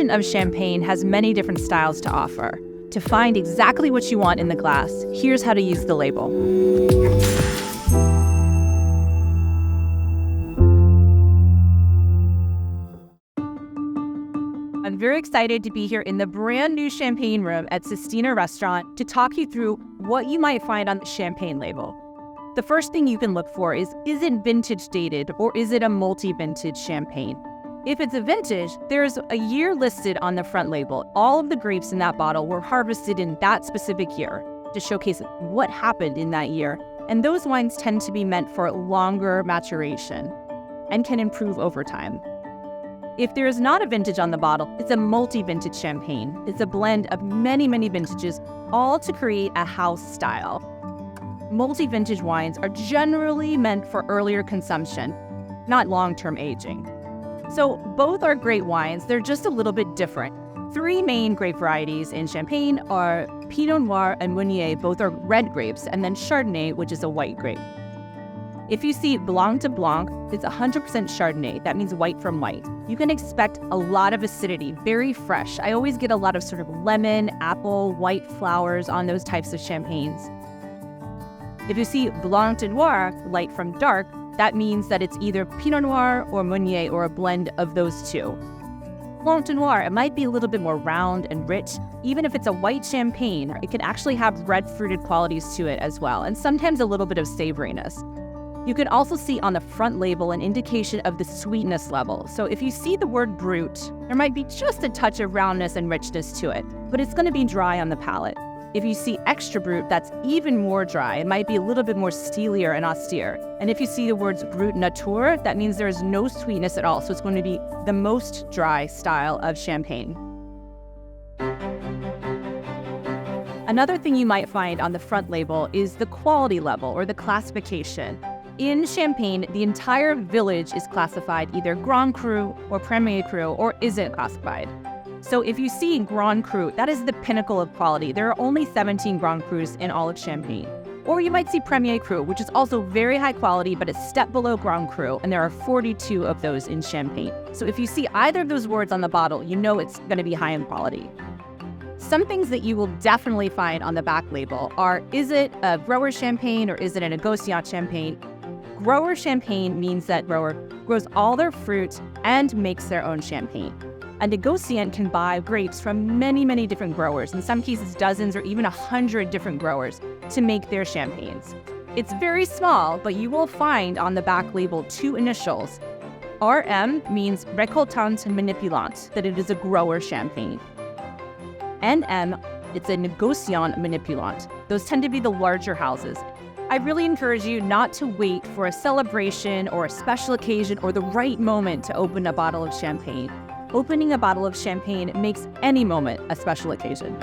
assortment of champagne has many different styles to offer. To find exactly what you want in the glass, here's how to use the label. I'm very excited to be here in the brand new champagne room at Sistina restaurant to talk you through what you might find on the champagne label. The first thing you can look for is it vintage dated or is it a multi-vintage champagne? If it's a vintage, there's a year listed on the front label. All of the grapes in that bottle were harvested in that specific year to showcase what happened in that year. And those wines tend to be meant for longer maturation and can improve over time. If there is not a vintage on the bottle, it's a multi-vintage champagne. It's a blend of many, many vintages, all to create a house style. Multi-vintage wines are generally meant for earlier consumption, not long-term aging. So both are great wines, they're just a little bit different. Three main grape varieties in Champagne are Pinot Noir and Meunier, both are red grapes, and then Chardonnay, which is a white grape. If you see Blanc de Blanc, it's 100% Chardonnay. That means white from white. You can expect a lot of acidity, very fresh. I always get a lot of sort of lemon, apple, white flowers on those types of champagnes. If you see Blanc de Noir, light from dark, that means that it's either Pinot Noir or Meunier or a blend of those two. Blanc de Noir, it might be a little bit more round and rich. Even if it's a white champagne, it can actually have red fruited qualities to it as well, and sometimes a little bit of savoriness. You can also see on the front label an indication of the sweetness level. So if you see the word brut, there might be just a touch of roundness and richness to it, but it's going to be dry on the palate. If you see extra brut, that's even more dry. It might be a little bit more steelier and austere. And if you see the words brut nature, that means there is no sweetness at all. So it's going to be the most dry style of champagne. Another thing you might find on the front label is the quality level or the classification. In Champagne, the entire village is classified either Grand Cru or Premier Cru, or isn't classified. So if you see Grand Cru, that is the pinnacle of quality. There are only 17 Grand Crus in all of Champagne. Or you might see Premier Cru, which is also very high quality, but a step below Grand Cru, and there are 42 of those in Champagne. So if you see either of those words on the bottle, you know it's going to be high in quality. Some things that you will definitely find on the back label are, is it a grower champagne or is it a negociant champagne? Grower champagne means that grower grows all their fruit and makes their own champagne. A negociant can buy grapes from many, many different growers, in some cases dozens or even 100 different growers, to make their champagnes. It's very small, but you will find on the back label two initials. RM means récoltant manipulant, that it is a grower champagne. NM, it's a negociant manipulant. Those tend to be the larger houses. I really encourage you not to wait for a celebration or a special occasion or the right moment to open a bottle of champagne. Opening a bottle of champagne makes any moment a special occasion.